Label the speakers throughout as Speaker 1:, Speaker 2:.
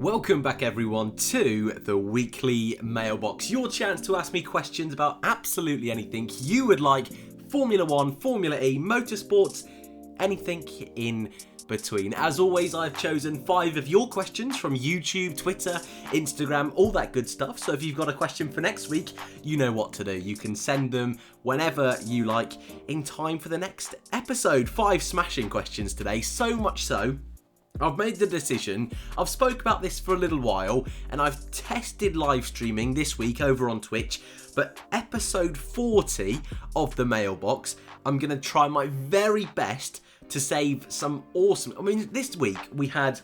Speaker 1: Welcome back everyone to the weekly Mailbox, your chance to ask me questions about absolutely anything you would like, Formula 1, Formula E, motorsports, anything in between. As always, I've chosen 5 of your questions from YouTube, Twitter, Instagram, all that good stuff. So if you've got a question for next week, you know what to do. You can send them whenever you like in time for the next episode. 5 smashing questions today, so much so I've made the decision, I've spoke about this for a little while, and I've tested live streaming this week over on Twitch, but episode 40 of the Mailbox, I'm going to try my very best to save some awesome... this week we had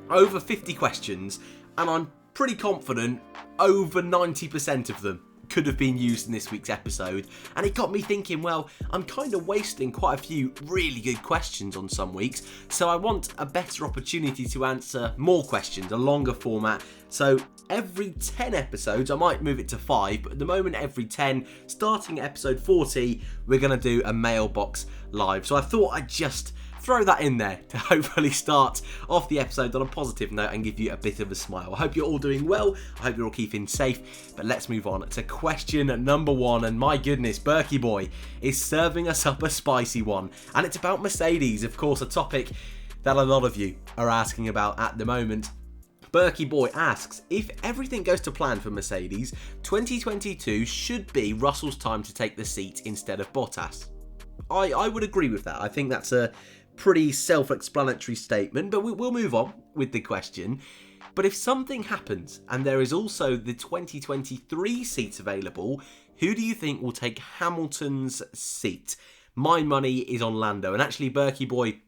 Speaker 1: over 50 questions, and I'm pretty confident over 90% of them could have been used in this week's episode, and it got me thinking, well, I'm kind of wasting quite a few really good questions on some weeks, so I want a better opportunity to answer more questions, a longer format. So every 10 episodes, I might move it to 5, but at the moment every 10, starting at episode 40, we're going to do a Mailbox live. So I thought I'd just throw that in there to hopefully start off the episode on a positive note and give you a bit of a smile. I hope you're all doing well. I hope you're all keeping safe. But let's move on to question number 1. And my goodness, Berkey Boy is serving us up a spicy one. And it's about Mercedes, of course, a topic that a lot of you are asking about at the moment. Berkey Boy asks, if everything goes to plan for Mercedes, 2022 should be Russell's time to take the seat instead of Bottas. I would agree with that. I think that's a pretty self-explanatory statement, but we'll move on with the question. But if something happens and there is also the 2023 seat available, who do you think will take Hamilton's seat? My money is on Lando, and actually Berkey Boy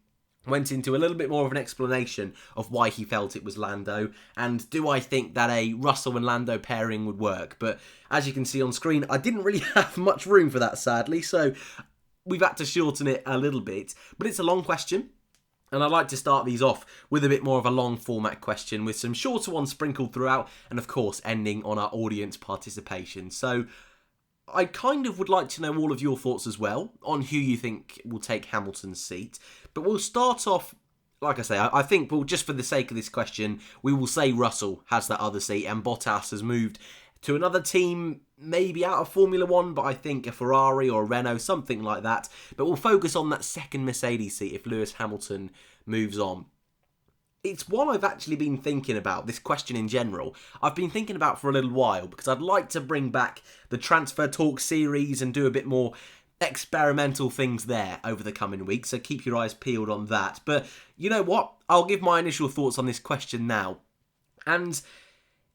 Speaker 1: went into a little bit more of an explanation of why he felt it was Lando, and do I think that a Russell and Lando pairing would work. But as you can see on screen, I didn't really have much room for that, sadly, so we've had to shorten it a little bit, but it's a long question, and I like to start these off with a bit more of a long format question with some shorter ones sprinkled throughout, and of course ending on our audience participation. So I kind of would like to know all of your thoughts as well on who you think will take Hamilton's seat, but we'll start off, like I say, I think, well, just for the sake of this question, we will say Russell has that other seat and Bottas has moved to another team, maybe out of Formula 1, but I think a Ferrari or a Renault, something like that. But we'll focus on that second Mercedes seat if Lewis Hamilton moves on. It's one I've actually been thinking about, this question in general. I've been thinking about for a little while, because I'd like to bring back the Transfer Talk series and do a bit more experimental things there over the coming weeks, so keep your eyes peeled on that. But you know what? I'll give my initial thoughts on this question now. And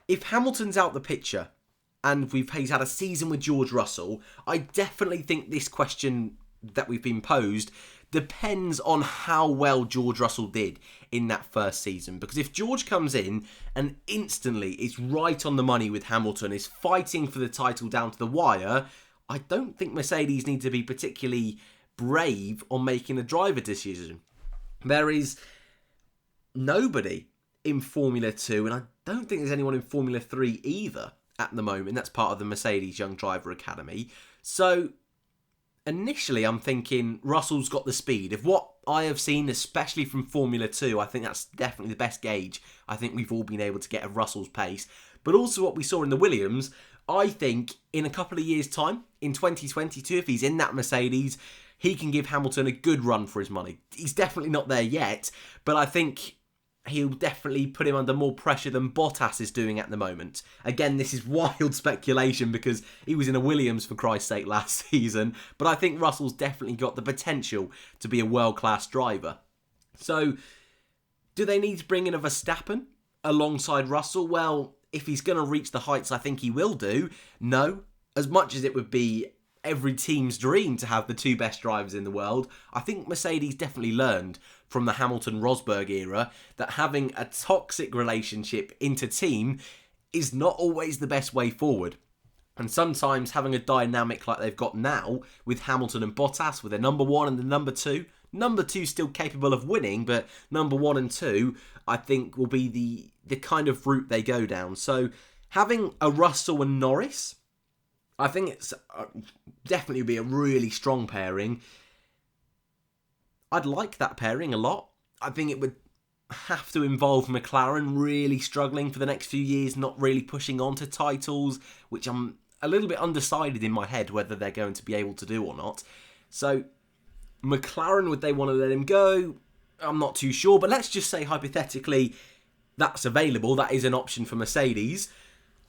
Speaker 1: if Hamilton's out the picture, and he's had a season with George Russell, I definitely think this question that we've been posed depends on how well George Russell did in that first season. Because if George comes in and instantly is right on the money with Hamilton, is fighting for the title down to the wire, I don't think Mercedes need to be particularly brave on making a driver decision. There is nobody in Formula 2, and I don't think there's anyone in Formula 3 either at the moment. That's part of the Mercedes Young Driver Academy. So initially I'm thinking Russell's got the speed. If what I have seen, especially from Formula 2, I think that's definitely the best gauge I think we've all been able to get of Russell's pace. But also what we saw in the Williams, I think in a couple of years' time, in 2022, if he's in that Mercedes, he can give Hamilton a good run for his money. He's definitely not there yet, but I think he'll definitely put him under more pressure than Bottas is doing at the moment. Again, this is wild speculation because he was in a Williams, for Christ's sake, last season. But I think Russell's definitely got the potential to be a world-class driver. So, do they need to bring in a Verstappen alongside Russell? Well, if he's going to reach the heights I think he will do, no. As much as it would be every team's dream to have the 2 best drivers in the world, I think Mercedes definitely learned from the Hamilton-Rosberg era that having a toxic relationship inter-team is not always the best way forward. And sometimes having a dynamic like they've got now with Hamilton and Bottas, with their number 1 and the number 2, number 2 still capable of winning, but number 1 and 2 I think will be the kind of route they go down. So having a Russell and Norris, I think it's definitely be a really strong pairing. I'd like that pairing a lot. I think it would have to involve McLaren really struggling for the next few years, not really pushing on to titles, which I'm a little bit undecided in my head whether they're going to be able to do or not. So McLaren, would they want to let him go? I'm not too sure, but let's just say hypothetically that's available. That is an option for Mercedes.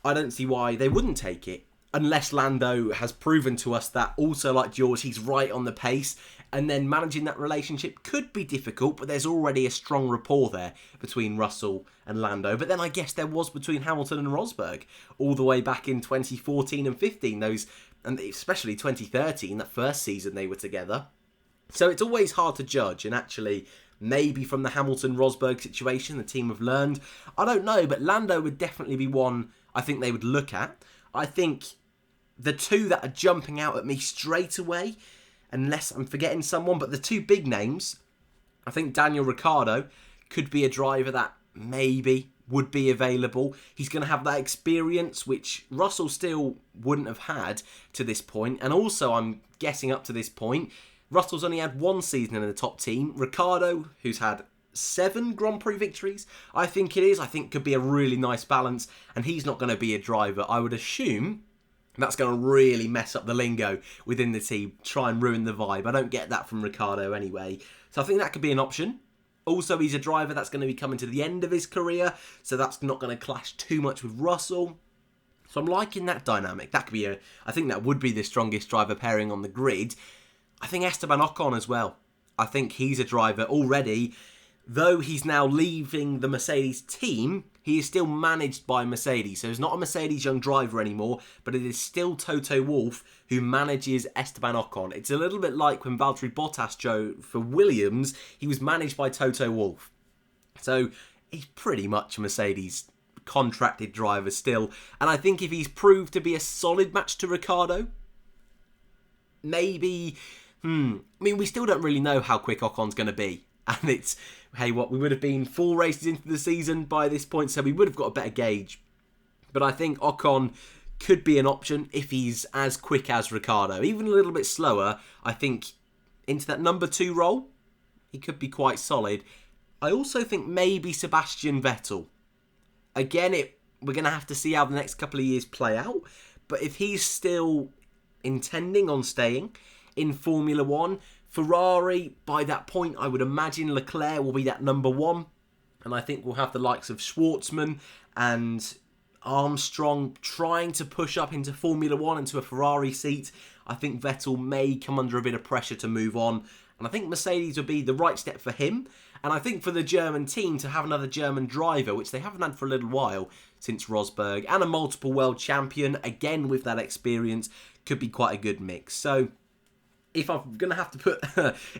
Speaker 1: I don't see why they wouldn't take it, unless Lando has proven to us that also, like George, he's right on the pace, and then managing that relationship could be difficult, but there's already a strong rapport there between Russell and Lando. But then I guess there was between Hamilton and Rosberg all the way back in 2014 and 15, and especially 2013, that first season they were together. So it's always hard to judge, and actually maybe from the Hamilton-Rosberg situation the team have learned. I don't know, but Lando would definitely be one I think they would look at. I think the two that are jumping out at me straight away, unless I'm forgetting someone, but the two big names, I think Daniel Ricciardo could be a driver that maybe would be available. He's going to have that experience, which Russell still wouldn't have had to this point. And also, I'm guessing up to this point, Russell's only had one season in the top team. Ricciardo, who's had 7 Grand Prix victories, I think it is. I think could be a really nice balance. And he's not going to be a driver, I would assume, that's going to really mess up the lingo within the team, try and ruin the vibe. I don't get that from Ricciardo anyway. So I think that could be an option. Also, he's a driver that's going to be coming to the end of his career, so that's not going to clash too much with Russell. So I'm liking that dynamic. That could be I think that would be the strongest driver pairing on the grid. I think Esteban Ocon as well. I think he's a driver already. Though he's now leaving the Mercedes team, he is still managed by Mercedes. So he's not a Mercedes young driver anymore, but it is still Toto Wolff who manages Esteban Ocon. It's a little bit like when Valtteri Bottas drove for Williams, he was managed by Toto Wolff. So he's pretty much a Mercedes contracted driver still. And I think if he's proved to be a solid match to Ricciardo, maybe, I mean, we still don't really know how quick Ocon's going to be. And it's, hey, we would have been 4 races into the season by this point, so we would have got a better gauge. But I think Ocon could be an option if he's as quick as Ricciardo. Even a little bit slower, I think into that number 2 role, he could be quite solid. I also think maybe Sebastian Vettel. Again, we're going to have to see how the next couple of years play out. But if he's still intending on staying in Formula 1, Ferrari, by that point, I would imagine Leclerc will be that number 1. And I think we'll have the likes of Schwartzman and Armstrong trying to push up into Formula 1, into a Ferrari seat. I think Vettel may come under a bit of pressure to move on. And I think Mercedes would be the right step for him. And I think for the German team to have another German driver, which they haven't had for a little while since Rosberg, and a multiple world champion, again with that experience, could be quite a good mix. So if I'm going to have to put,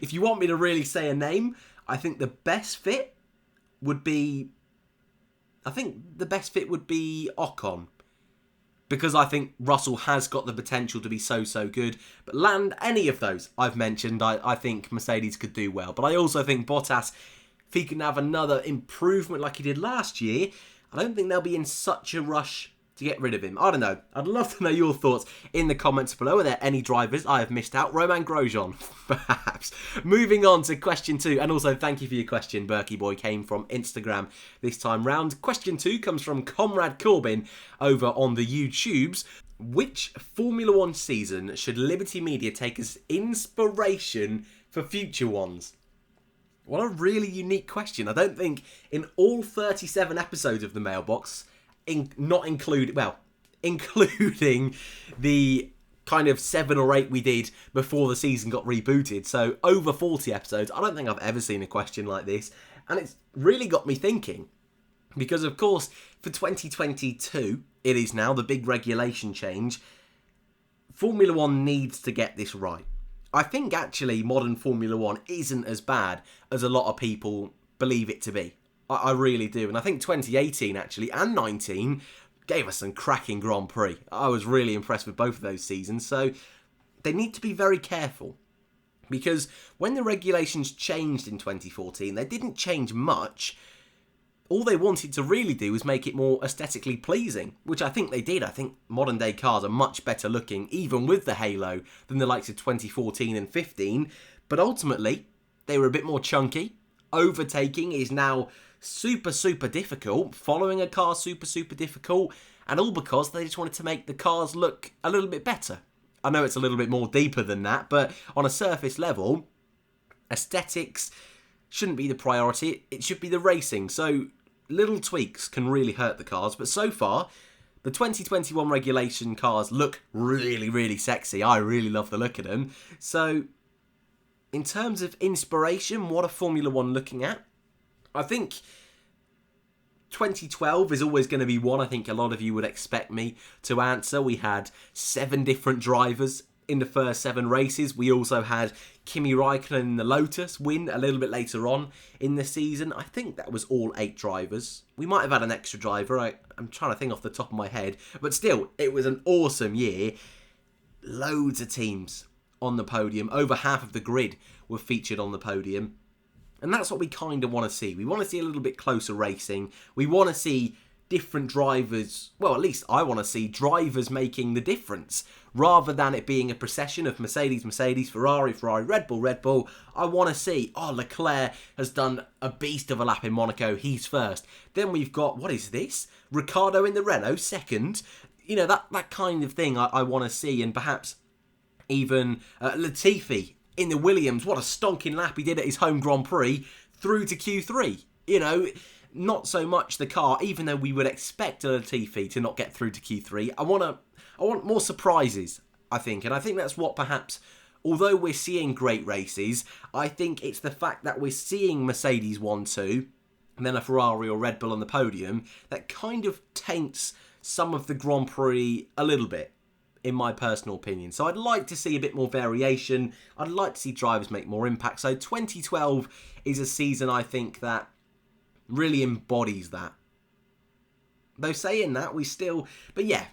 Speaker 1: if you want me to really say a name, I think the best fit would be, Ocon. Because I think Russell has got the potential to be so good. But land any of those I've mentioned, I think Mercedes could do well. But I also think Bottas, if he can have another improvement like he did last year, I don't think they'll be in such a rush to get rid of him. I don't know. I'd love to know your thoughts in the comments below. Are there any drivers I have missed out? Romain Grosjean, perhaps. Moving on to question 2. And also, thank you for your question. Berkey Boy came from Instagram this time round. Question 2 comes from Comrade Corbin over on the YouTubes. Which Formula 1 season should Liberty Media take as inspiration for future ones? What a really unique question. I don't think in all 37 episodes of the Mailbox, including the kind of 7 or 8 we did before the season got rebooted. So over 40 episodes. I don't think I've ever seen a question like this. And it's really got me thinking. Because of course, for 2022, it is now the big regulation change. Formula 1 needs to get this right. I think actually modern Formula 1 isn't as bad as a lot of people believe it to be. I really do. And I think 2018 actually and 19 gave us some cracking Grand Prix. I was really impressed with both of those seasons. So they need to be very careful. Because when the regulations changed in 2014, they didn't change much. All they wanted to really do was make it more aesthetically pleasing, which I think they did. I think modern day cars are much better looking, even with the halo, than the likes of 2014 and 15. But ultimately, they were a bit more chunky. Overtaking is now super, super difficult, following a car super, super difficult, and all because they just wanted to make the cars look a little bit better. I know it's a little bit more deeper than that, but on a surface level, aesthetics shouldn't be the priority. It should be the racing. So little tweaks can really hurt the cars, but so far, the 2021 regulation cars look really, really sexy. I really love the look of them. So in terms of inspiration, what are Formula One looking at? I think 2012 is always going to be one I think a lot of you would expect me to answer. We had 7 different drivers in the first 7 races. We also had Kimi Raikkonen in the Lotus win a little bit later on in the season. I think that was all 8 drivers. We might have had an extra driver. I'm trying to think off the top of my head. But still, it was an awesome year. Loads of teams on the podium. Over half of the grid were featured on the podium. And that's what we kind of want to see. We want to see a little bit closer racing. We want to see different drivers. Well, at least I want to see drivers making the difference. Rather than it being a procession of Mercedes, Mercedes, Ferrari, Ferrari, Red Bull, Red Bull. I want to see, Leclerc has done a beast of a lap in Monaco. He's first. Then we've got, what is this? Ricciardo in the Renault, second. You know, that kind of thing I want to see. And perhaps even Latifi in the Williams, what a stonking lap he did at his home Grand Prix, through to Q3. You know, not so much the car, even though we would expect a Latifi to not get through to Q3. I want more surprises, I think. And I think that's what perhaps, although we're seeing great races, I think it's the fact that we're seeing Mercedes 1-2, and then a Ferrari or Red Bull on the podium, that kind of taints some of the Grand Prix a little bit, in my personal opinion. So I'd like to see a bit more variation. I'd like to see drivers make more impact. So 2012 is a season I think that really embodies that. Though saying that,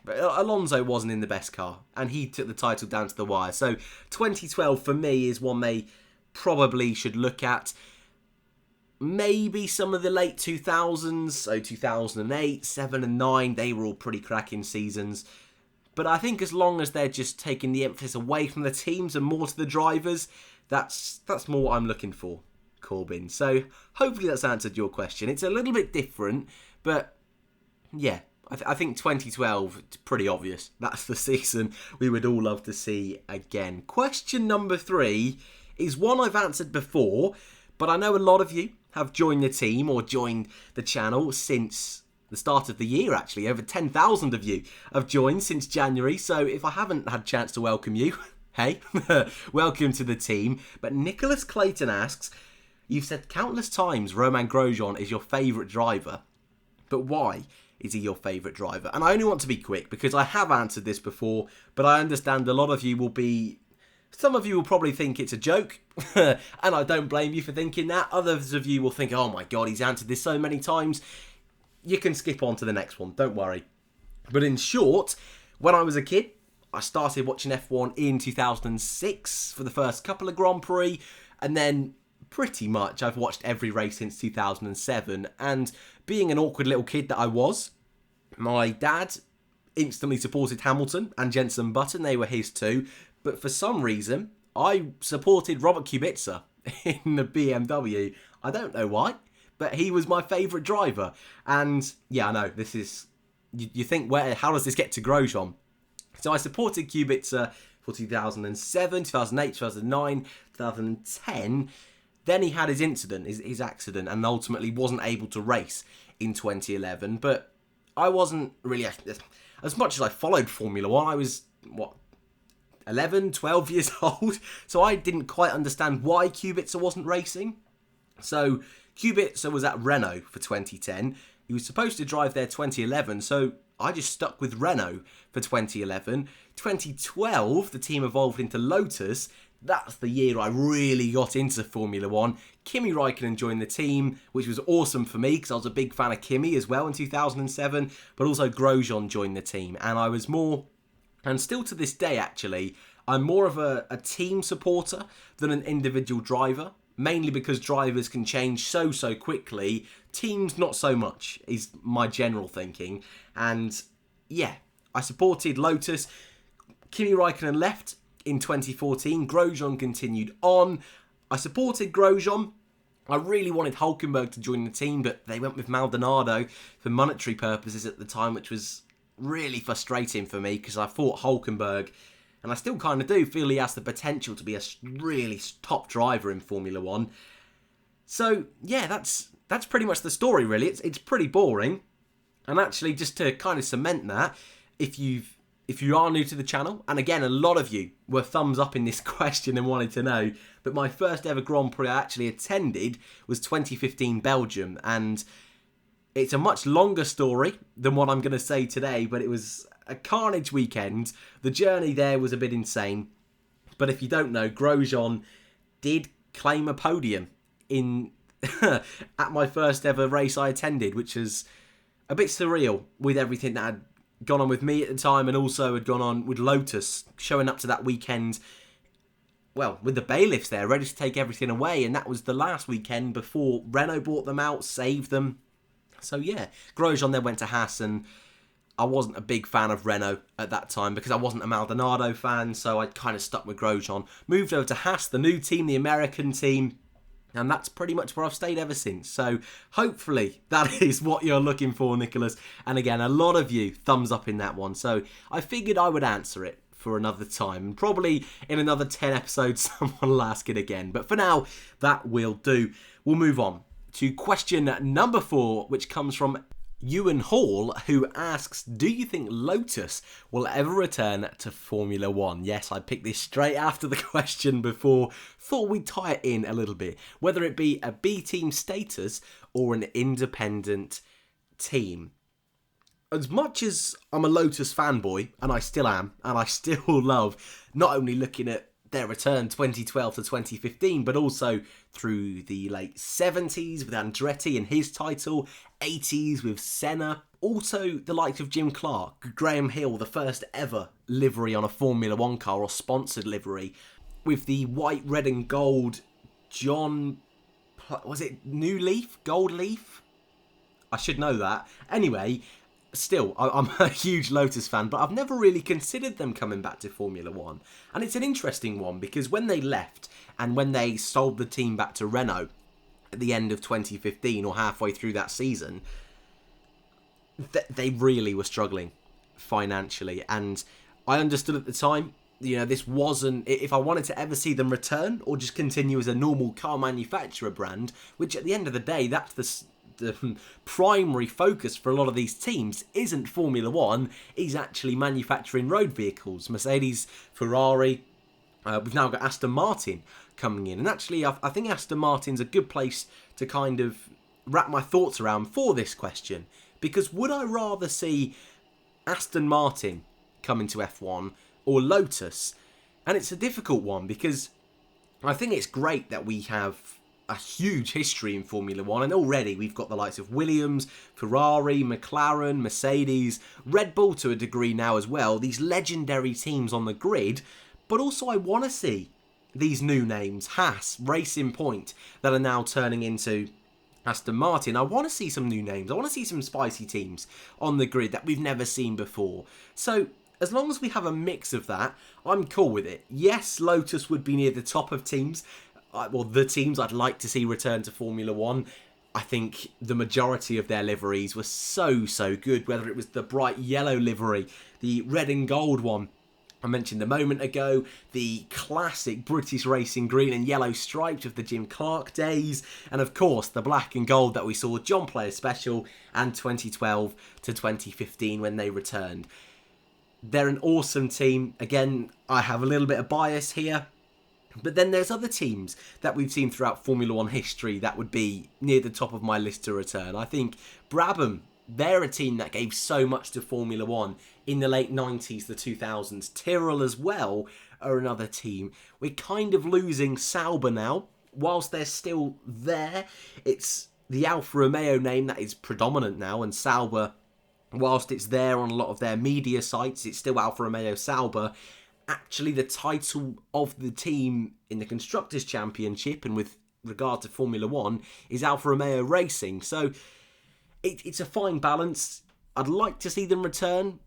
Speaker 1: but Alonso wasn't in the best car, and he took the title down to the wire. So 2012 for me is one they probably should look at. Maybe some of the late 2000s, so 2008, 7 and 9, they were all pretty cracking seasons. But I think as long as they're just taking the emphasis away from the teams and more to the drivers, that's more what I'm looking for, Corbin. So hopefully that's answered your question. It's a little bit different, but yeah, I think 2012, it's pretty obvious. That's the season we would all love to see again. Question number 3 is one I've answered before, but I know a lot of you have joined the team or joined the channel since the start of the year, actually. Over 10,000 of you have joined since January, so if I haven't had a chance to welcome you, hey, welcome to the team. But Nicholas Clayton asks, you've said countless times Romain Grosjean is your favourite driver, but why is he your favourite driver? And I only want to be quick, because I have answered this before, but I understand a lot of you some of you will probably think it's a joke, and I don't blame you for thinking that. Others of you will think, oh my god, he's answered this so many times. You can skip on to the next one, don't worry. But in short, when I was a kid, I started watching F1 in 2006 for the first couple of Grand Prix, and then pretty much I've watched every race since 2007. And being an awkward little kid that I was, my dad instantly supported Hamilton and Jenson Button, they were his too. But for some reason, I supported Robert Kubica in the BMW. I don't know why, but he was my favourite driver. And yeah, I know, this is, you think, how does this get to Grosjean? So I supported Kubica for 2007, 2008, 2009, 2010. Then he had his incident, his accident, and ultimately wasn't able to race in 2011. But I wasn't really, as much as I followed Formula 1, I was, 11, 12 years old. So I didn't quite understand why Kubica wasn't racing. So Kubica was at Renault for 2010. He was supposed to drive there 2011, so I just stuck with Renault for 2011. 2012, the team evolved into Lotus. That's the year I really got into Formula 1. Kimi Raikkonen joined the team, which was awesome for me because I was a big fan of Kimi as well in 2007, but also Grosjean joined the team. And I was more, and still to this day actually, I'm more of a team supporter than an individual driver. Mainly because drivers can change so quickly. Teams, not so much, is my general thinking. And yeah, I supported Lotus. Kimi Raikkonen left in 2014. Grosjean continued on. I supported Grosjean I really wanted Hulkenberg to join the team, but they went with Maldonado for monetary purposes at the time, which was really frustrating for me because I thought Hulkenberg, and I still kind of do, feel he has the potential to be a really top driver in Formula 1. So, yeah, that's pretty much the story, really. It's pretty boring. And actually, just to kind of cement that, if you are new to the channel, and again, a lot of you were thumbs up in this question and wanted to know, but my first ever Grand Prix I actually attended was 2015 Belgium, and it's a much longer story than what I'm going to say today, but it was a carnage weekend. The journey there was a bit insane, but if you don't know, Grosjean did claim a podium in at my first ever race I attended, which is a bit surreal with everything that had gone on with me at the time and also had gone on with Lotus showing up to that weekend, well, with the bailiffs there ready to take everything away, and that was the last weekend before Renault bought them out, saved them. So yeah, Grosjean then went to Haas, and I wasn't a big fan of Renault at that time because I wasn't a Maldonado fan, so I kind of stuck with Grosjean. Moved over to Haas, the new team, the American team, and that's pretty much where I've stayed ever since. So hopefully that is what you're looking for, Nicholas. And again, a lot of you thumbs up in that one. So I figured I would answer it for another time. And probably in another 10 episodes, someone will ask it again. But for now, that will do. We'll move on to question number 4, which comes from Ewan Hall, who asks, do you think Lotus will ever return to Formula 1? Yes, I picked this straight after the question before. Thought we'd tie it in a little bit. Whether it be a B team status or an independent team. As much as I'm a Lotus fanboy, and I still am, and I still love not only looking at their return 2012 to 2015, but also through the late 70s with Andretti and his title, 80s with Senna, also the likes of Jim Clark, Graham Hill, the first ever livery on a Formula 1 car or sponsored livery, with the white, red and gold John, was it New Leaf? Gold Leaf? I should know that. Anyway, still, I'm a huge Lotus fan, but I've never really considered them coming back to Formula 1. And it's an interesting one because when they left and when they sold the team back to Renault at the end of 2015 or halfway through that season, they really were struggling financially. And I understood at the time, you know, this wasn't, if I wanted to ever see them return or just continue as a normal car manufacturer brand, which at the end of the day, that's the primary focus for a lot of these teams, isn't Formula 1, is actually manufacturing road vehicles. Mercedes, Ferrari, we've now got Aston Martin coming in. And actually, I think Aston Martin's a good place to kind of wrap my thoughts around for this question. Because would I rather see Aston Martin come into F1 or Lotus? And it's a difficult one because I think it's great that we have a huge history in Formula 1, and already we've got the likes of Williams, Ferrari, McLaren, Mercedes, Red Bull to a degree now as well, these legendary teams on the grid, but also I want to see these new names, Haas, Racing Point, that are now turning into Aston Martin. I want to see some new names, I want to see some spicy teams on the grid that we've never seen before. So as long as we have a mix of that, I'm cool with it. Yes, Lotus would be near the top of teams, well, the teams I'd like to see return to Formula 1. I think the majority of their liveries were so good, whether it was the bright yellow livery, the red and gold one I mentioned a moment ago, the classic British racing green and yellow stripes of the Jim Clark days, and of course the black and gold that we saw John Player Special and 2012 to 2015 when they returned. They're an awesome team. Again, I have a little bit of bias here. But then there's other teams that we've seen throughout Formula 1 history that would be near the top of my list to return. I think Brabham, they're a team that gave so much to Formula 1 in the late 90s, the 2000s. Tyrrell as well are another team. We're kind of losing Sauber now. Whilst they're still there, it's the Alfa Romeo name that is predominant now, and Sauber, whilst it's there on a lot of their media sites, it's still Alfa Romeo Sauber. Actually, the title of the team in the Constructors' Championship and with regard to Formula 1 is Alfa Romeo Racing. So it's a fine balance. I'd like to see them return.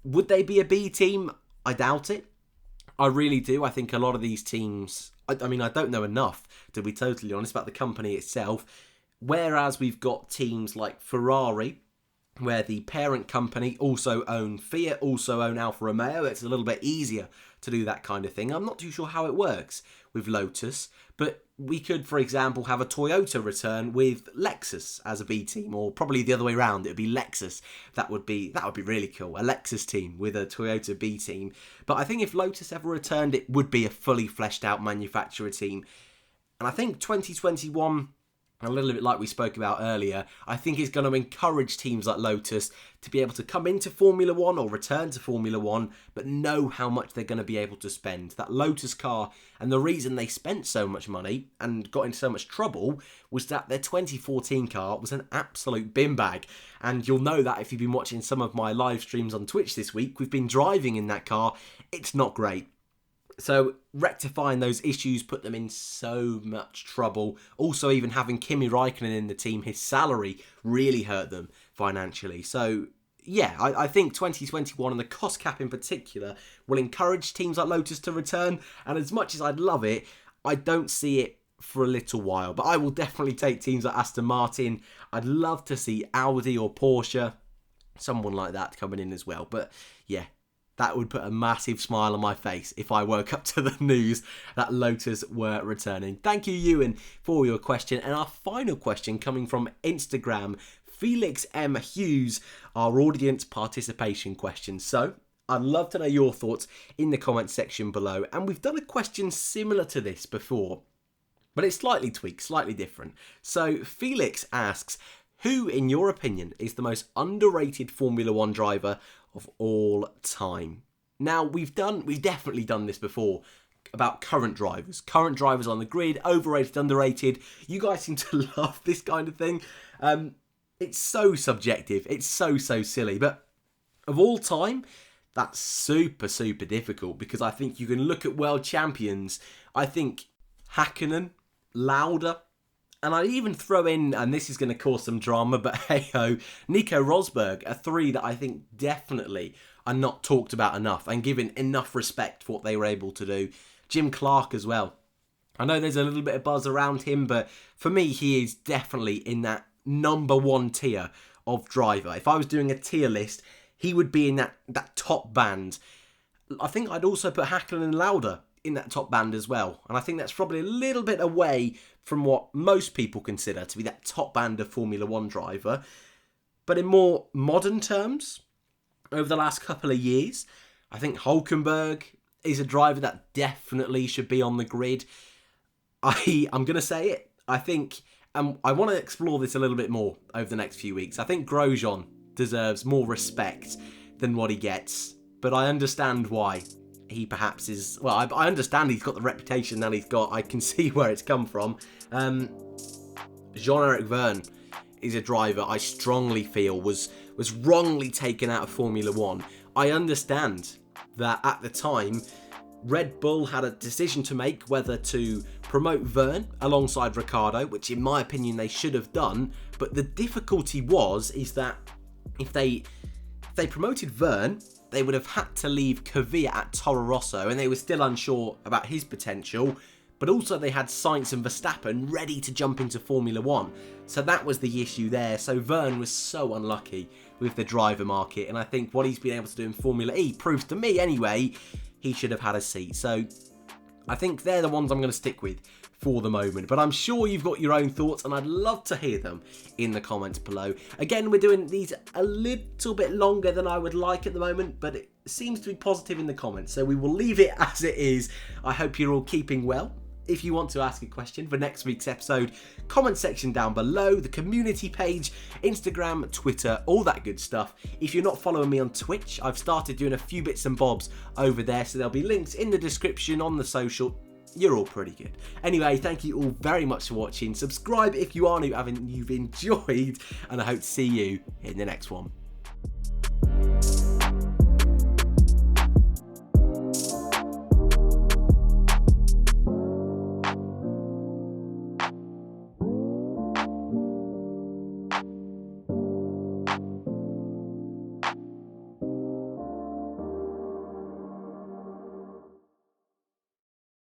Speaker 1: Would they be a B team? I doubt it. I really do. I think a lot of these teams, I mean, I don't know enough, to be totally honest, about the company itself. Whereas we've got teams like Ferrari, where the parent company also own Fiat, also own Alfa Romeo. It's a little bit easier to do that kind of thing. I'm not too sure how it works with Lotus, but we could, for example, have a Toyota return with Lexus as a B team, or probably the other way around. It would be Lexus. That would be really cool. A Lexus team with a Toyota B team. But I think if Lotus ever returned, it would be a fully fleshed out manufacturer team. And I think 2021, a little bit like we spoke about earlier, I think is going to encourage teams like Lotus to be able to come into Formula 1 or return to Formula 1, but know how much they're going to be able to spend. That Lotus car, and the reason they spent so much money and got into so much trouble was that their 2014 car was an absolute bin bag. And you'll know that if you've been watching some of my live streams on Twitch this week. We've been driving in that car. It's not great. So rectifying those issues put them in so much trouble. Also, even having Kimi Raikkonen in the team, his salary really hurt them financially. So yeah, I think 2021 and the cost cap in particular will encourage teams like Lotus to return. And as much as I'd love it, I don't see it for a little while. But I will definitely take teams like Aston Martin. I'd love to see Audi or Porsche, someone like that coming in as well. But yeah, that would put a massive smile on my face if I woke up to the news that Lotus were returning. Thank you, Ewan, for your question. And our final question coming from Instagram, Felix M. Hughes, our audience participation question. So I'd love to know your thoughts in the comments section below. And we've done a question similar to this before, but it's slightly tweaked, slightly different. So Felix asks, who, in your opinion, is the most underrated Formula 1 driver of all time? Now, we've definitely done this before about current drivers on the grid, overrated, underrated. You guys seem to love this kind of thing. It's so subjective. It's so silly. But of all time, that's super difficult, because I think you can look at world champions. I think Hakkinen, Lauda, and I'd even throw in, and this is going to cause some drama, but hey-ho, Nico Rosberg are three that I think definitely are not talked about enough and given enough respect for what they were able to do. Jim Clark as well. I know there's a little bit of buzz around him, but for me, he is definitely in that number one tier of driver. If I was doing a tier list, he would be in that top band. I think I'd also put Hakkinen and Lauda in that top band as well. And I think that's probably a little bit away from what most people consider to be that top band of Formula 1 driver. But in more modern terms, over the last couple of years, I think Hülkenberg is a driver that definitely should be on the grid. I'm going to say it. I think, and I want to explore this a little bit more over the next few weeks. I think Grosjean deserves more respect than what he gets. But I understand why he perhaps is, well, I understand he's got the reputation that he's got. I can see where it's come from. Jean-Eric Vergne is a driver I strongly feel was wrongly taken out of Formula 1. I understand that at the time, Red Bull had a decision to make whether to promote Vergne alongside Ricciardo, which in my opinion they should have done. But the difficulty is that if they promoted Vergne, they would have had to leave Kvyat at Toro Rosso, and they were still unsure about his potential. But also they had Sainz and Verstappen ready to jump into Formula 1. So that was the issue there. So Vergne was so unlucky with the driver market. And I think what he's been able to do in Formula E proves to me anyway, he should have had a seat. So I think they're the ones I'm going to stick with for the moment. But I'm sure you've got your own thoughts, and I'd love to hear them in the comments below. Again, we're doing these a little bit longer than I would like at the moment, but it seems to be positive in the comments. So we will leave it as it is. I hope you're all keeping well. If you want to ask a question for next week's episode, comment section down below, the community page, Instagram, Twitter, all that good stuff. If you're not following me on Twitch, I've started doing a few bits and bobs over there, so there'll be links in the description on the social. You're all pretty good. Anyway, thank you all very much for watching. Subscribe if you are new, you've enjoyed, and I hope to see you in the next one.